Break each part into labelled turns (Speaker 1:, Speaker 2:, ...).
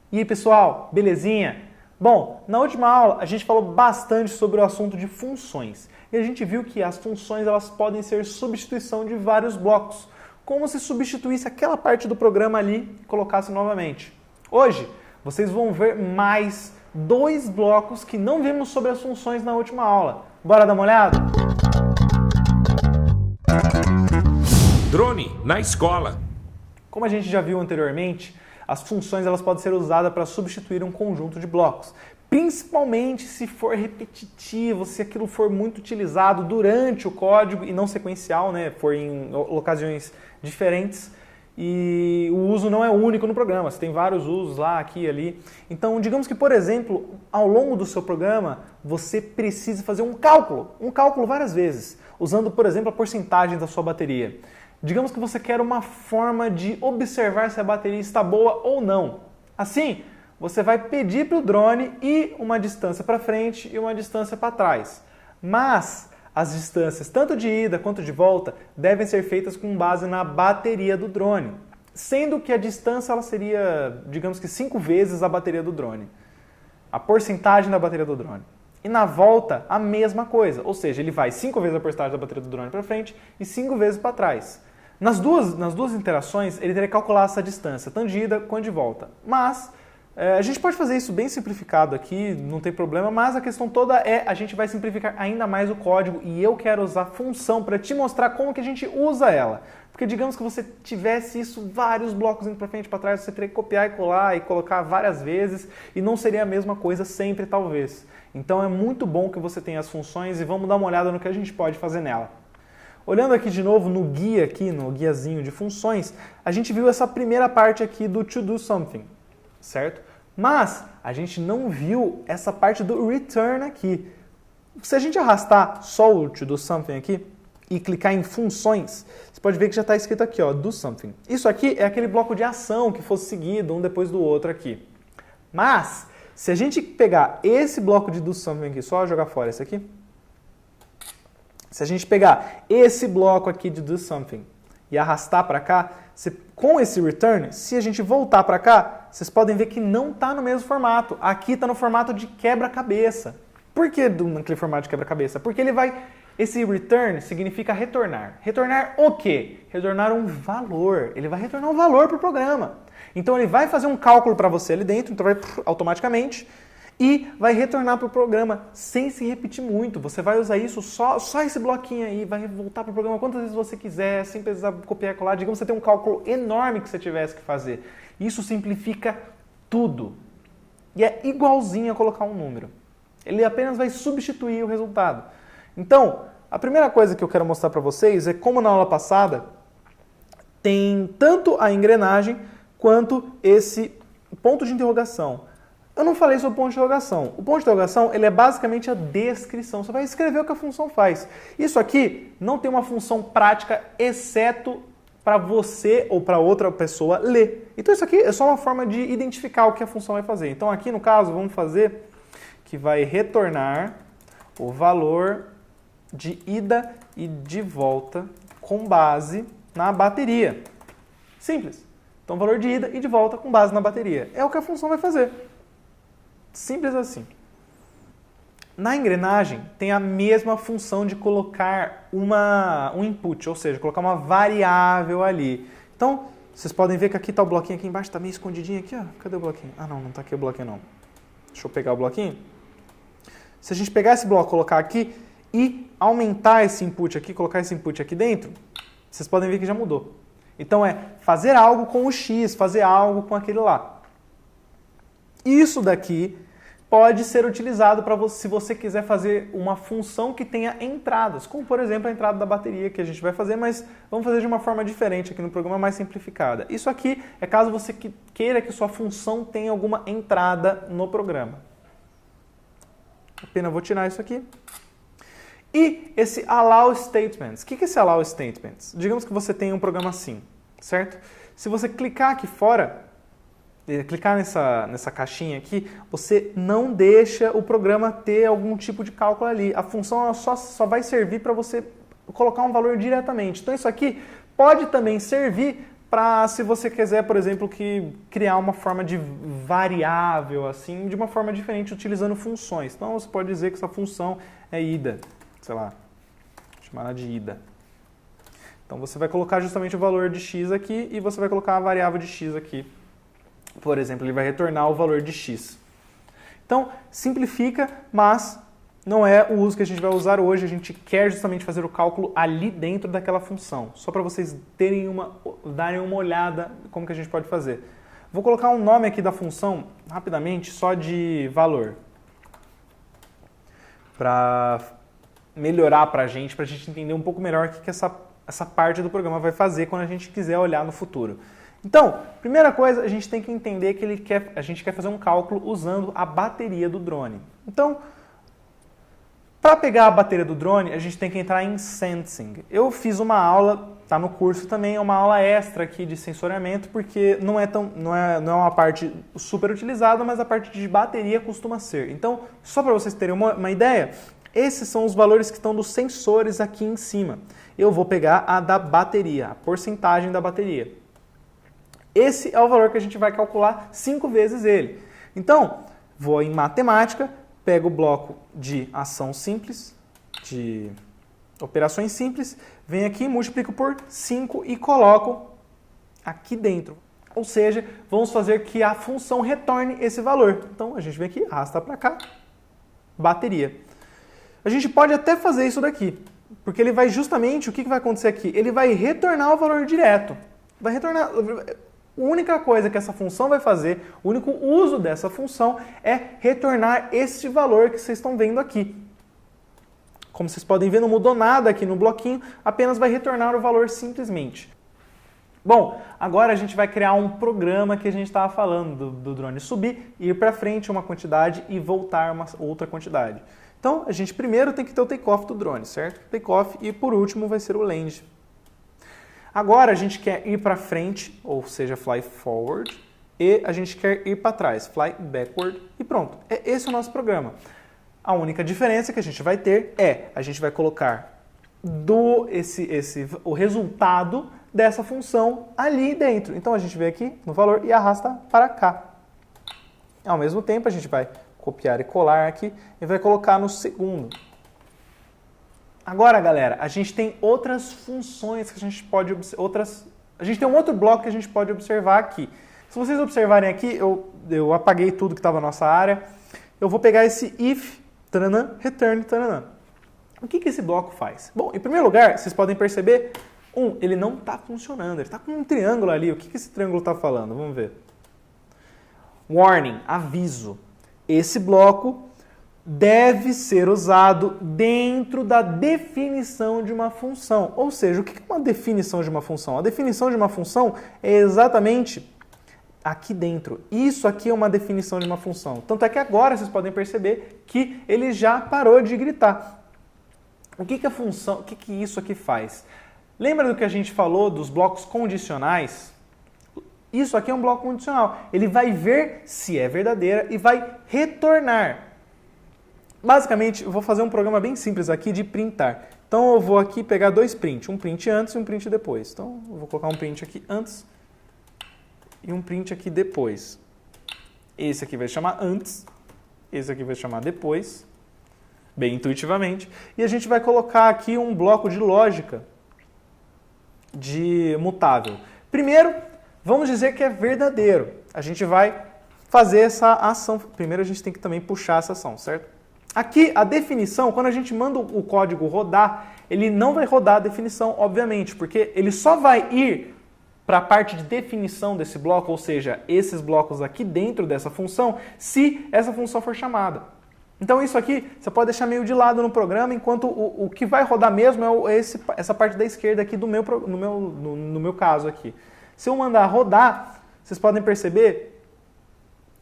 Speaker 1: E aí pessoal, belezinha? Bom, na última aula a gente falou bastante sobre o assunto de funções e a gente viu que as funções elas podem ser substituição de vários blocos, como se substituísse aquela parte do programa ali e colocasse novamente. Hoje vocês vão ver mais dois blocos que não vimos sobre as funções na última aula. Bora dar uma olhada?
Speaker 2: Drone na escola.
Speaker 1: Como a gente já viu anteriormente, as funções elas podem ser usadas para substituir um conjunto de blocos, principalmente se for repetitivo, se aquilo for muito utilizado durante o código e não sequencial, né, for em ocasiões diferentes e o uso não é único no programa, você tem vários usos lá, aqui e ali. Então, digamos que, por exemplo, ao longo do seu programa, você precisa fazer um cálculo várias vezes, usando, por exemplo, a porcentagem da sua bateria. Digamos que você quer uma forma de observar se a bateria está boa ou não. Assim, você vai pedir para o drone ir uma distância para frente e uma distância para trás. Mas as distâncias, tanto de ida quanto de volta, devem ser feitas com base na bateria do drone. Sendo que a distância ela seria, digamos que 5 vezes a bateria do drone. A porcentagem da bateria do drone. E na volta, a mesma coisa. Ou seja, ele vai 5 vezes a porcentagem da bateria do drone para frente e 5 vezes para trás. Nas duas interações, ele teria que calcular essa distância, tanto de ida quanto de volta. Mas a gente pode fazer isso bem simplificado aqui, não tem problema, mas a questão toda é a gente vai simplificar ainda mais o código e eu quero usar função para te mostrar como que a gente usa ela. Porque digamos que você tivesse isso, vários blocos indo para frente e para trás, você teria que copiar e colar e colocar várias vezes e não seria a mesma coisa sempre, talvez. Então é muito bom que você tenha as funções e vamos dar uma olhada no que a gente pode fazer nela. Olhando aqui de novo no guia, aqui no guiazinho de funções, a gente viu essa primeira parte aqui do to do something, certo? Mas a gente não viu essa parte do return aqui. Se a gente arrastar só o to do something aqui e clicar em funções, você pode ver que já está escrito aqui, ó, do something. Isso aqui é aquele bloco de ação que fosse seguido um depois do outro aqui. Mas se a gente pegar esse bloco de do something aqui, só jogar fora esse aqui, se a gente pegar esse bloco aqui de do something e arrastar para cá, com esse return, se a gente voltar para cá, vocês podem ver que não está no mesmo formato. Aqui está no formato de quebra-cabeça. Por que naquele formato de quebra-cabeça? Porque esse return significa retornar. Retornar o quê? Retornar um valor. Ele vai retornar um valor para o programa. Então ele vai fazer um cálculo para você ali dentro, então vai automaticamente, e vai retornar para o programa sem se repetir muito. Você vai usar isso, só esse bloquinho aí, vai voltar para o programa quantas vezes você quiser, sem precisar copiar e colar. Digamos que você tem um cálculo enorme que você tivesse que fazer. Isso simplifica tudo. E é igualzinho a colocar um número. Ele apenas vai substituir o resultado. Então, a primeira coisa que eu quero mostrar para vocês é como na aula passada tem tanto a engrenagem quanto esse ponto de interrogação. Eu não falei sobre o ponto de interrogação. O ponto de interrogação ele é basicamente a descrição. Você vai escrever o que a função faz. Isso aqui não tem uma função prática, exceto para você ou para outra pessoa ler. Então isso aqui é só uma forma de identificar o que a função vai fazer. Então aqui no caso vamos fazer que vai retornar o valor de ida e de volta com base na bateria. Simples. Então o valor de ida e de volta com base na bateria. É o que a função vai fazer. Simples assim. Na engrenagem tem a mesma função de colocar um input, ou seja, colocar uma variável ali. Então, vocês podem ver que aqui está o bloquinho aqui embaixo, está meio escondidinho aqui, ó. Cadê o bloquinho? Ah, não está aqui o bloquinho não. Deixa eu pegar o bloquinho. Se a gente pegar esse bloco, colocar aqui e aumentar esse input aqui, colocar esse input aqui dentro, vocês podem ver que já mudou. Então é fazer algo com o X, fazer algo com aquele lá. Isso daqui pode ser utilizado para você, se você quiser fazer uma função que tenha entradas, como por exemplo a entrada da bateria que a gente vai fazer, mas vamos fazer de uma forma diferente aqui no programa, mais simplificada. Isso aqui é caso você queira que sua função tenha alguma entrada no programa. Apenas vou tirar isso aqui. E esse allow statements. O que é esse allow statements? Digamos que você tem um programa assim, certo? Se você clicar aqui fora, clicar nessa caixinha aqui, você não deixa o programa ter algum tipo de cálculo ali. A função ela só vai servir para você colocar um valor diretamente. Então isso aqui pode também servir para se você quiser, por exemplo, criar uma forma de variável, assim, de uma forma diferente, utilizando funções. Então, você pode dizer que essa função é ida, sei lá, chamar ela de ida. Então, você vai colocar justamente o valor de x aqui e você vai colocar a variável de x aqui. Por exemplo, ele vai retornar o valor de x. Então, simplifica, mas não é o uso que a gente vai usar hoje. A gente quer justamente fazer o cálculo ali dentro daquela função. Só para vocês darem uma olhada como que a gente pode fazer. Vou colocar um nome aqui da função, rapidamente, só de valor. Para melhorar para a gente entender um pouco melhor o que essa parte do programa vai fazer quando a gente quiser olhar no futuro. Então, primeira coisa, a gente tem que entender que a gente quer fazer um cálculo usando a bateria do drone. Então, para pegar a bateria do drone, a gente tem que entrar em Sensing. Eu fiz uma aula, está no curso também, é uma aula extra aqui de sensoriamento, porque não é uma parte super utilizada, mas a parte de bateria costuma ser. Então, só para vocês terem uma ideia, esses são os valores que estão dos sensores aqui em cima. Eu vou pegar a da bateria, a porcentagem da bateria. Esse é o valor que a gente vai calcular 5 vezes ele. Então, vou em matemática, pego o bloco de ação simples, de operações simples, venho aqui, multiplico por 5 e coloco aqui dentro. Ou seja, vamos fazer que a função retorne esse valor. Então, a gente vem aqui, arrasta para cá, bateria. A gente pode até fazer isso daqui, porque ele vai justamente, o que vai acontecer aqui? Ele vai retornar o valor direto. Vai retornar... A única coisa que essa função vai fazer, o único uso dessa função é retornar este valor que vocês estão vendo aqui. Como vocês podem ver, não mudou nada aqui no bloquinho, apenas vai retornar o valor simplesmente. Bom, agora a gente vai criar um programa que a gente estava falando do drone subir, ir para frente uma quantidade e voltar uma outra quantidade. Então, a gente primeiro tem que ter o takeoff do drone, certo? Takeoff e por último vai ser o land. Agora a gente quer ir para frente, ou seja, fly forward, e a gente quer ir para trás, fly backward, e pronto. Esse é o nosso programa. A única diferença que a gente vai ter a gente vai colocar o resultado dessa função ali dentro. Então a gente vem aqui no valor e arrasta para cá. Ao mesmo tempo a gente vai copiar e colar aqui e vai colocar no segundo. Agora, galera, a gente tem outras funções que a gente pode a gente tem um outro bloco que a gente pode observar aqui. Se vocês observarem aqui, eu apaguei tudo que estava na nossa área. Eu vou pegar esse if, taranã, return, taranã. O que esse bloco faz? Bom, em primeiro lugar, vocês podem perceber, ele não está funcionando. Ele está com um triângulo ali. O que esse triângulo está falando? Vamos ver. Warning, aviso. Esse bloco deve ser usado dentro da definição de uma função. Ou seja, o que é uma definição de uma função? A definição de uma função é exatamente aqui dentro. Isso aqui é uma definição de uma função. Tanto é que agora vocês podem perceber que ele já parou de gritar. O que a função, o que isso aqui faz? Lembra do que a gente falou dos blocos condicionais? Isso aqui é um bloco condicional. Ele vai ver se é verdadeira e vai retornar. Basicamente, eu vou fazer um programa bem simples aqui de printar. Então, eu vou aqui pegar dois prints, um print antes e um print depois. Então, eu vou colocar um print aqui antes e um print aqui depois. Esse aqui vai chamar antes, esse aqui vai chamar depois, bem intuitivamente. E a gente vai colocar aqui um bloco de lógica de mutável. Primeiro, vamos dizer que é verdadeiro. A gente vai fazer essa ação. Primeiro, a gente tem que também puxar essa ação, certo? Aqui, a definição, quando a gente manda o código rodar, ele não vai rodar a definição, obviamente, porque ele só vai ir para a parte de definição desse bloco, ou seja, esses blocos aqui dentro dessa função, se essa função for chamada. Então isso aqui você pode deixar meio de lado no programa, enquanto o que vai rodar mesmo é essa parte da esquerda aqui no meu caso aqui. Se eu mandar rodar, vocês podem perceber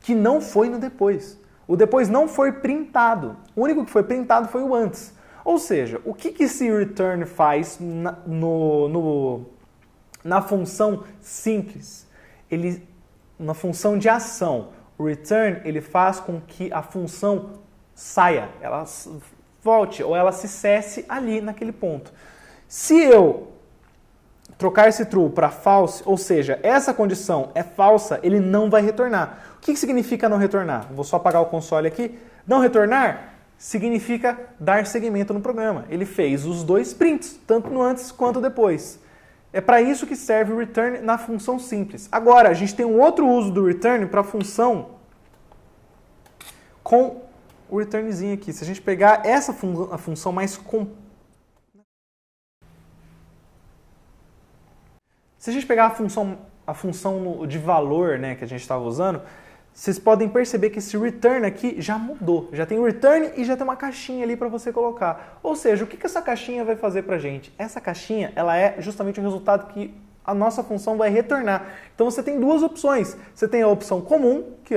Speaker 1: que não foi no depois. O depois não foi printado. O único que foi printado foi o antes. Ou seja, o que esse return faz na função simples? Na função de ação, o return ele faz com que a função saia, ela volte ou ela se cesse ali naquele ponto. Se eu trocar esse true para false, ou seja, essa condição é falsa, ele não vai retornar. O que significa não retornar? Vou só apagar o console aqui. Não retornar significa dar seguimento no programa. Ele fez os dois prints, tanto no antes quanto depois. É para isso que serve o return na função simples. Agora, a gente tem um outro uso do return para a função com o returnzinho aqui. Se a gente pegar a função mais Se a gente pegar a função de valor, né, que a gente estava usando, vocês podem perceber que esse return aqui já mudou. Já tem o return e já tem uma caixinha ali para você colocar. Ou seja, o que essa caixinha vai fazer para a gente? Essa caixinha, ela é justamente o resultado que a nossa função vai retornar. Então você tem duas opções. Você tem a opção comum, que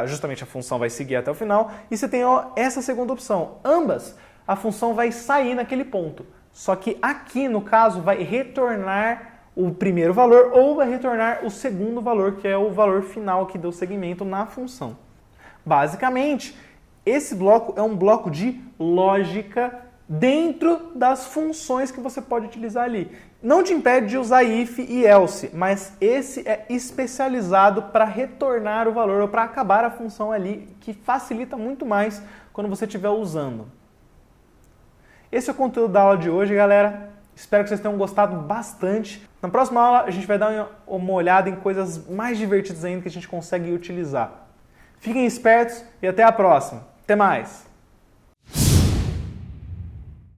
Speaker 1: justamente a função vai seguir até o final, e você tem essa segunda opção. Ambas, a função vai sair naquele ponto. Só que aqui, no caso, vai retornar o primeiro valor ou vai retornar o segundo valor, que é o valor final que deu segmento na função. Basicamente, esse bloco é um bloco de lógica dentro das funções que você pode utilizar ali. Não te impede de usar if e else, mas esse é especializado para retornar o valor ou para acabar a função ali, que facilita muito mais quando você estiver usando. Esse é o conteúdo da aula de hoje, galera. Espero que vocês tenham gostado bastante. Na próxima aula a gente vai dar uma olhada em coisas mais divertidas ainda que a gente consegue utilizar. Fiquem espertos e até a próxima. Até mais!